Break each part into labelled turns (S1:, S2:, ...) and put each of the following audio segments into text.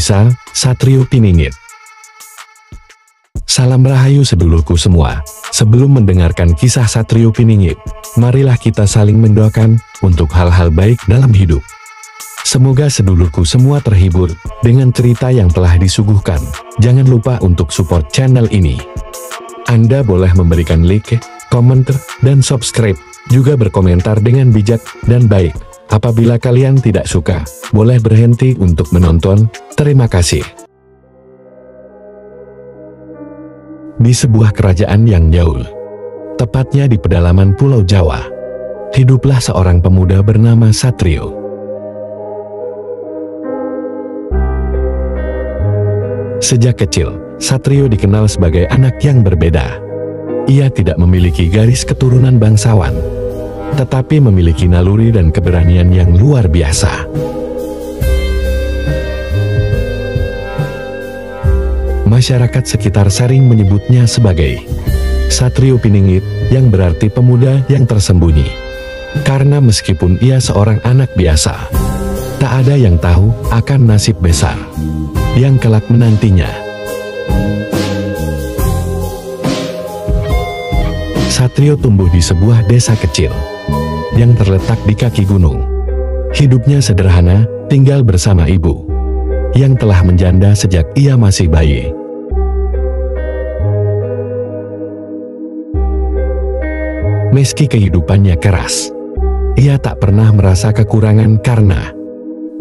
S1: Kisah Satrio Piningit. Salam rahayu sedulurku semua. Sebelum mendengarkan kisah Satrio Piningit, marilah kita saling mendoakan untuk hal-hal baik dalam hidup. Semoga sedulurku semua terhibur dengan cerita yang telah disuguhkan. Jangan lupa untuk support channel ini. Anda boleh memberikan like, komentar, dan subscribe, juga berkomentar dengan bijak dan baik. Apabila kalian tidak suka, boleh berhenti untuk menonton. Terima kasih. Di sebuah kerajaan yang jauh, tepatnya di pedalaman Pulau Jawa, hiduplah seorang pemuda bernama Satrio. Sejak kecil, Satrio dikenal sebagai anak yang berbeda. Ia tidak memiliki garis keturunan bangsawan, tetapi memiliki naluri dan keberanian yang luar biasa. Masyarakat sekitar sering menyebutnya sebagai Satrio Piningit, yang berarti pemuda yang tersembunyi. Karena meskipun ia seorang anak biasa, tak ada yang tahu akan nasib besar yang kelak menantinya. Satrio tumbuh di sebuah desa kecil yang terletak di kaki gunung. Hidupnya sederhana, tinggal bersama ibu yang telah menjanda sejak ia masih bayi. Meski kehidupannya keras, ia tak pernah merasa kekurangan karena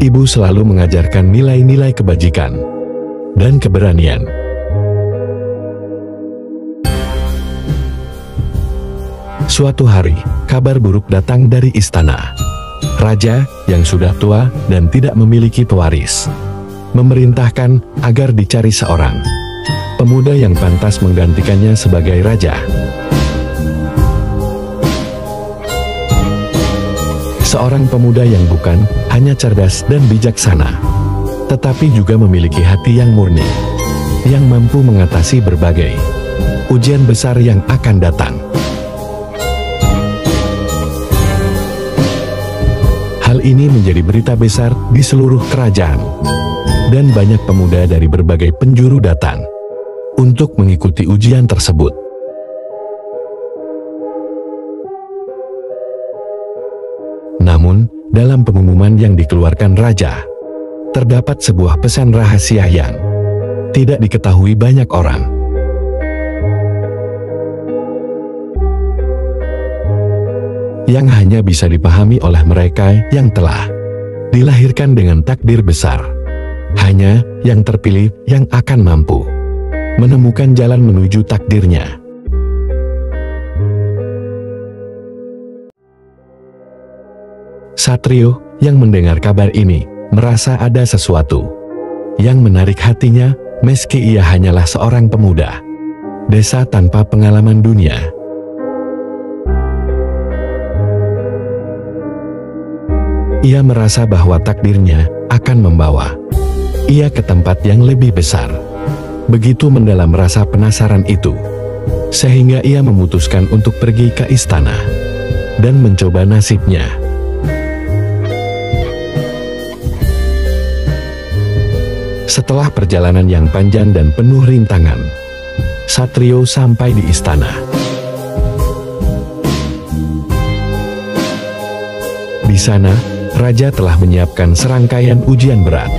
S1: ibu selalu mengajarkan nilai-nilai kebajikan dan keberanian. Suatu hari, kabar buruk datang dari istana. Raja yang sudah tua dan tidak memiliki pewaris memerintahkan agar dicari seorang pemuda yang pantas menggantikannya sebagai raja. Seorang pemuda yang bukan hanya cerdas dan bijaksana, tetapi juga memiliki hati yang murni, yang mampu mengatasi berbagai ujian besar yang akan datang. Hal ini menjadi berita besar di seluruh kerajaan, dan banyak pemuda dari berbagai penjuru datang untuk mengikuti ujian tersebut. Namun, dalam pengumuman yang dikeluarkan raja, terdapat sebuah pesan rahasia yang tidak diketahui banyak orang. Yang hanya bisa dipahami oleh mereka yang telah dilahirkan dengan takdir besar. Hanya yang terpilih yang akan mampu menemukan jalan menuju takdirnya. Satrio yang mendengar kabar ini merasa ada sesuatu yang menarik hatinya, meski ia hanyalah seorang pemuda desa tanpa pengalaman dunia. Ia merasa bahwa takdirnya akan membawa ia ke tempat yang lebih besar. Begitu mendalam rasa penasaran itu, sehingga ia memutuskan untuk pergi ke istana dan mencoba nasibnya. Setelah perjalanan yang panjang dan penuh rintangan, Satrio sampai di istana. Di sana, raja telah menyiapkan serangkaian ujian berat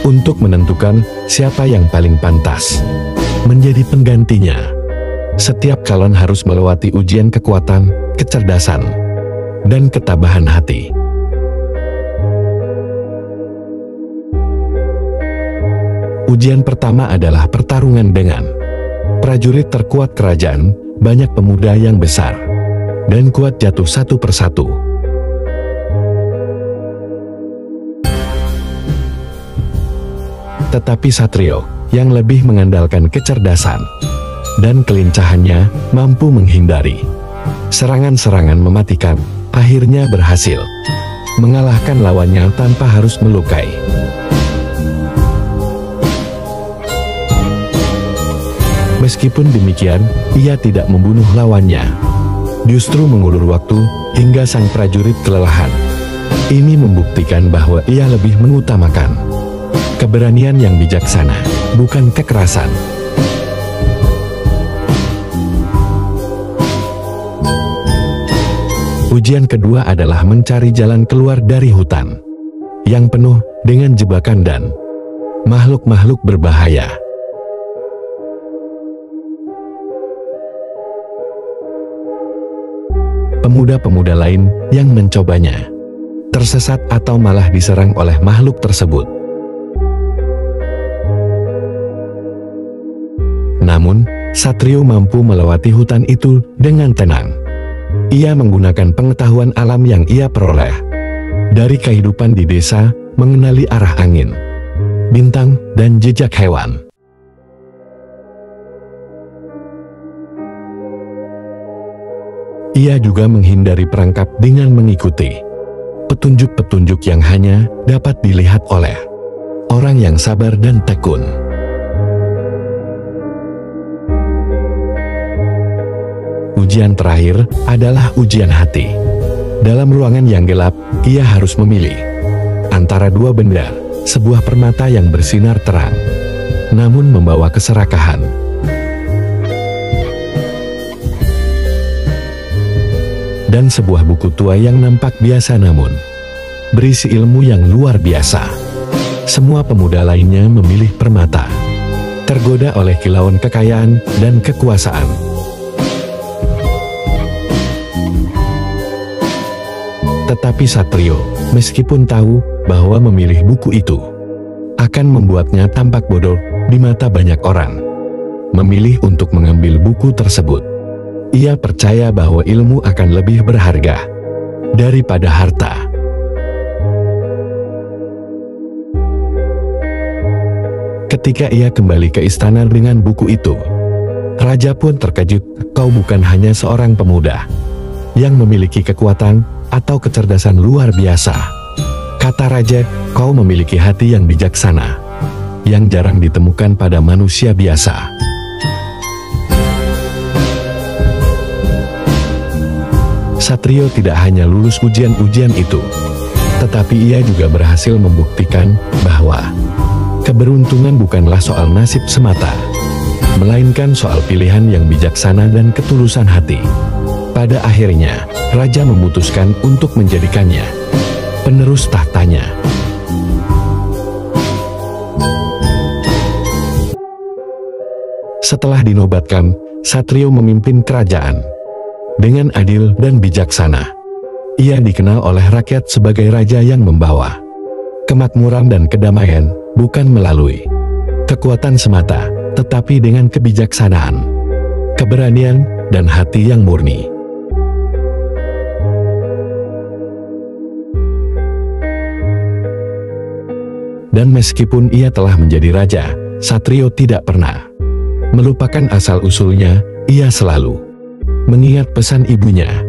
S1: untuk menentukan siapa yang paling pantas menjadi penggantinya. Setiap calon harus melewati ujian kekuatan, kecerdasan, dan ketabahan hati. Ujian pertama adalah pertarungan dengan prajurit terkuat kerajaan. Banyak pemuda yang besar dan kuat jatuh satu persatu. Tetapi Satrio yang lebih mengandalkan kecerdasan dan kelincahannya mampu menghindari serangan-serangan mematikan. Akhirnya berhasil mengalahkan lawannya tanpa harus melukai. Meskipun demikian, ia tidak membunuh lawannya. Justru mengulur waktu hingga sang prajurit kelelahan. Ini membuktikan bahwa ia lebih mengutamakan keberanian yang bijaksana, bukan kekerasan. Ujian kedua adalah mencari jalan keluar dari hutan yang penuh dengan jebakan dan makhluk-makhluk berbahaya. Pemuda-pemuda lain yang mencobanya tersesat atau malah diserang oleh makhluk tersebut. Namun, Satrio mampu melewati hutan itu dengan tenang. Ia menggunakan pengetahuan alam yang ia peroleh dari kehidupan di desa, mengenali arah angin, bintang, dan jejak hewan. Ia juga menghindari perangkap dengan mengikuti petunjuk-petunjuk yang hanya dapat dilihat oleh orang yang sabar dan tekun. Ujian terakhir adalah ujian hati. Dalam ruangan yang gelap, ia harus memilih antara dua benda, sebuah permata yang bersinar terang, namun membawa keserakahan, dan sebuah buku tua yang nampak biasa namun berisi ilmu yang luar biasa. Semua pemuda lainnya memilih permata, tergoda oleh kilauan kekayaan dan kekuasaan. Tetapi Satrio, meskipun tahu bahwa memilih buku itu akan membuatnya tampak bodoh di mata banyak orang, memilih untuk mengambil buku tersebut. Ia percaya bahwa ilmu akan lebih berharga daripada harta. Ketika ia kembali ke istana dengan buku itu, raja pun terkejut. Kau bukan hanya seorang pemuda yang memiliki kekuatan atau kecerdasan luar biasa, kata raja, kau memiliki hati yang bijaksana, yang jarang ditemukan pada manusia biasa. Satrio tidak hanya lulus ujian-ujian itu, tetapi ia juga berhasil membuktikan bahwa keberuntungan bukanlah soal nasib semata, melainkan soal pilihan yang bijaksana dan ketulusan hati. Pada akhirnya, raja memutuskan untuk menjadikannya penerus tahtanya. Setelah dinobatkan, Satrio memimpin kerajaan dengan adil dan bijaksana. Ia dikenal oleh rakyat sebagai raja yang membawa kemakmuran dan kedamaian, bukan melalui kekuatan semata, tetapi dengan kebijaksanaan, keberanian, dan hati yang murni. Dan meskipun ia telah menjadi raja, Satrio tidak pernah melupakan asal-usulnya. Ia selalu mengingat pesan ibunya.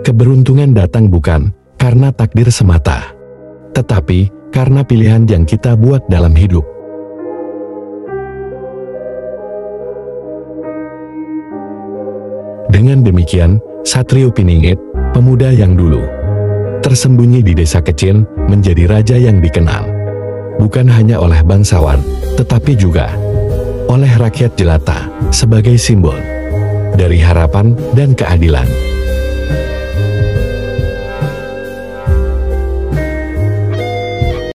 S1: Keberuntungan datang bukan karena takdir semata, tetapi karena pilihan yang kita buat dalam hidup. Dengan demikian, Satrio Piningit, pemuda yang dulu tersembunyi di desa kecil, menjadi raja yang dikenal bukan hanya oleh bangsawan, tetapi juga oleh rakyat jelata sebagai simbol dari harapan dan keadilan.